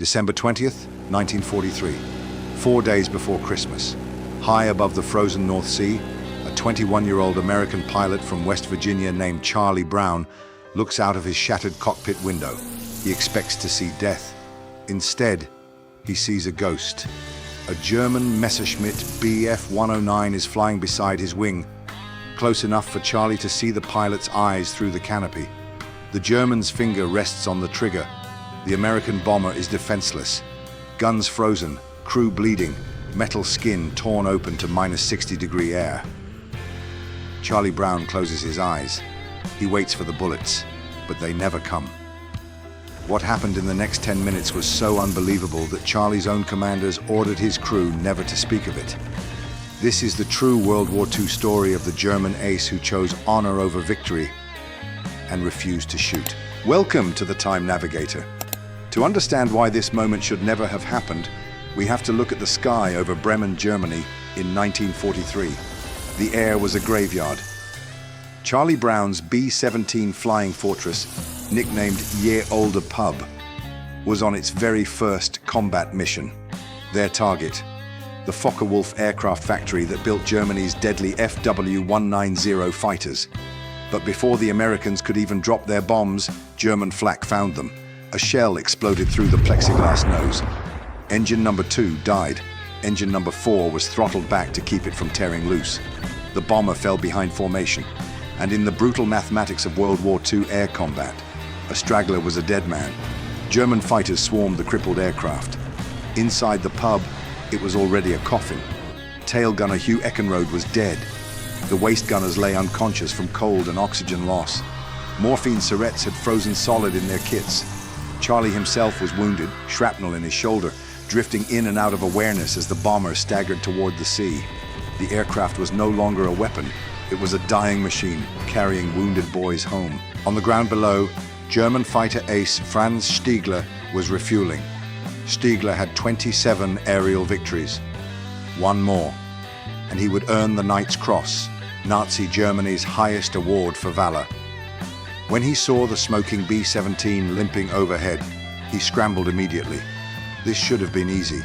December 20th, 1943, 4 days before Christmas. High above the frozen North Sea, a 21-year-old American pilot from West Virginia named Charlie Brown looks out of his shattered cockpit window. He expects to see death. Instead, he sees a ghost. A German Messerschmitt Bf-109 is flying beside his wing, close enough for Charlie to see the pilot's eyes through the canopy. The German's finger rests on the trigger. The American bomber is defenseless. Guns frozen, crew bleeding, metal skin torn open to -60-degree air. Charlie Brown closes his eyes. He waits for the bullets, but they never come. What happened in the next 10 minutes was so unbelievable that Charlie's own commanders ordered his crew never to speak of it. This is the true World War II story of the German ace who chose honor over victory and refused to shoot. Welcome to the Time Navigator. To understand why this moment should never have happened, we have to look at the sky over Bremen, Germany in 1943. The air was a graveyard. Charlie Brown's B-17 flying fortress, nicknamed Ye Olde Pub, was on its very first combat mission. Their target, the Focke-Wulf aircraft factory that built Germany's deadly FW-190 fighters. But before the Americans could even drop their bombs, German flak found them. A shell exploded through the plexiglass nose. Engine number 2 died. Engine number 4 was throttled back to keep it from tearing loose. The bomber fell behind formation. And in the brutal mathematics of World War II air combat, a straggler was a dead man. German fighters swarmed the crippled aircraft. Inside the pub, it was already a coffin. Tail gunner Hugh Eckenrode was dead. The waist gunners lay unconscious from cold and oxygen loss. Morphine syrettes had frozen solid in their kits. Charlie himself was wounded, shrapnel in his shoulder, drifting in and out of awareness as the bomber staggered toward the sea. The aircraft was no longer a weapon. It was a dying machine, carrying wounded boys home. On the ground below, German fighter ace Franz Stigler was refueling. Stigler had 27 aerial victories. One more, and he would earn the Knight's Cross, Nazi Germany's highest award for valor. When he saw the smoking B-17 limping overhead, he scrambled immediately. This should have been easy.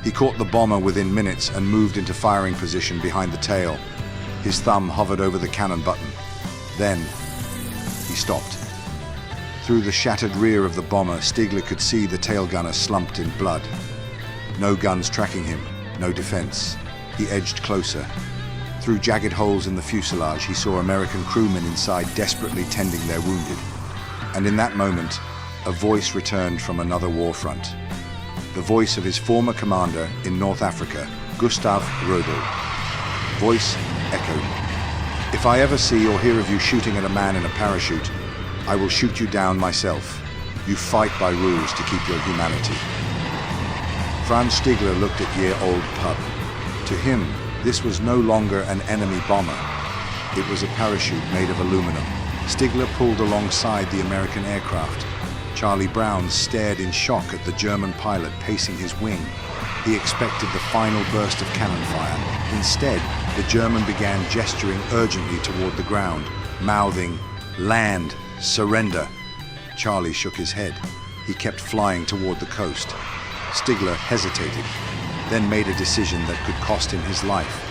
He caught the bomber within minutes and moved into firing position behind the tail. His thumb hovered over the cannon button. Then, he stopped. Through the shattered rear of the bomber, Stigler could see the tail gunner slumped in blood. No guns tracking him, no defense. He edged closer. Through jagged holes in the fuselage, he saw American crewmen inside desperately tending their wounded. And in that moment, a voice returned from another war front. The voice of his former commander in North Africa, Gustav Rodel. Voice echoed, "If I ever see or hear of you shooting at a man in a parachute, I will shoot you down myself. You fight by rules to keep your humanity." Franz Stigler looked at Ye Olde Pub. To him, this was no longer an enemy bomber. It was a parachute made of aluminum. Stigler pulled alongside the American aircraft. Charlie Brown stared in shock at the German pilot pacing his wing. He expected the final burst of cannon fire. Instead, the German began gesturing urgently toward the ground, mouthing, "Land, surrender." Charlie shook his head. He kept flying toward the coast. Stigler hesitated, then made a decision that could cost him his life.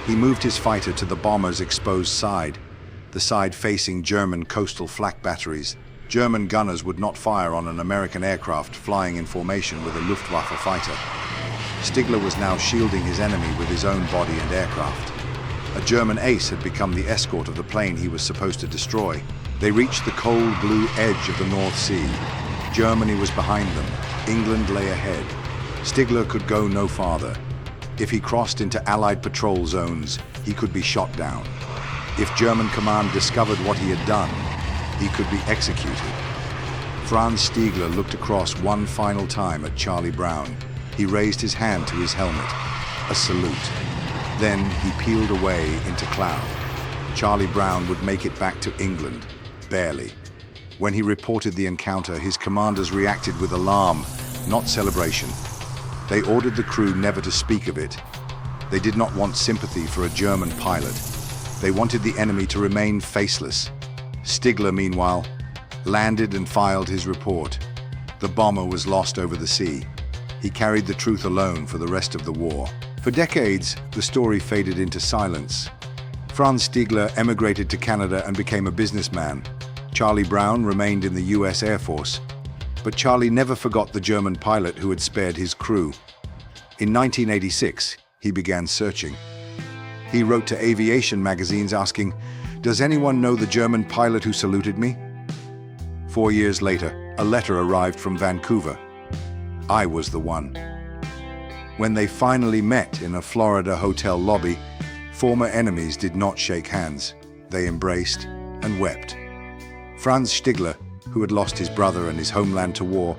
He moved his fighter to the bomber's exposed side, the side facing German coastal flak batteries. German gunners would not fire on an American aircraft flying in formation with a Luftwaffe fighter. Stigler was now shielding his enemy with his own body and aircraft. A German ace had become the escort of the plane he was supposed to destroy. They reached the cold blue edge of the North Sea. Germany was behind them. England lay ahead. Stigler could go no farther. If he crossed into Allied patrol zones, he could be shot down. If German command discovered what he had done, he could be executed. Franz Stigler looked across one final time at Charlie Brown. He raised his hand to his helmet, a salute. Then he peeled away into cloud. Charlie Brown would make it back to England, barely. When he reported the encounter, his commanders reacted with alarm, not celebration. They ordered the crew never to speak of it. They did not want sympathy for a German pilot. They wanted the enemy to remain faceless. Stigler, meanwhile, landed and filed his report. The bomber was lost over the sea. He carried the truth alone for the rest of the war. For decades, the story faded into silence. Franz Stigler emigrated to Canada and became a businessman. Charlie Brown remained in the US Air Force. But Charlie never forgot the German pilot who had spared his crew. In 1986, he began searching. He wrote to aviation magazines asking, "Does anyone know the German pilot who saluted me?" 4 years later, a letter arrived from Vancouver. I was the one. When they finally met in a Florida hotel lobby, former enemies did not shake hands. They embraced and wept. Franz Stigler, who had lost his brother and his homeland to war,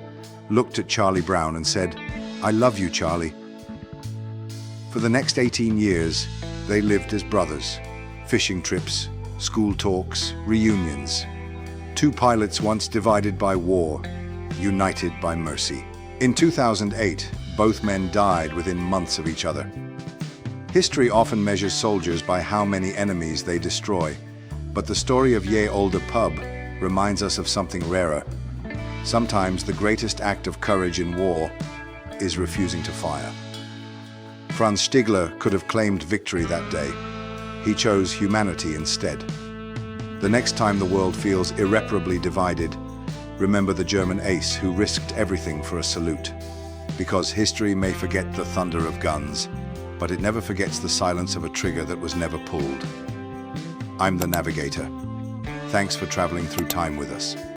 looked at Charlie Brown and said, "I love you, Charlie." For the next 18 years, they lived as brothers. Fishing trips, school talks, reunions. Two pilots once divided by war, united by mercy. In 2008, both men died within months of each other. History often measures soldiers by how many enemies they destroy, but the story of Ye Olde Pub reminds us of something rarer. Sometimes the greatest act of courage in war is refusing to fire. Franz Stigler could have claimed victory that day. He chose humanity instead. The next time the world feels irreparably divided, remember the German ace who risked everything for a salute. Because history may forget the thunder of guns, but it never forgets the silence of a trigger that was never pulled. I'm the navigator. Thanks for traveling through time with us.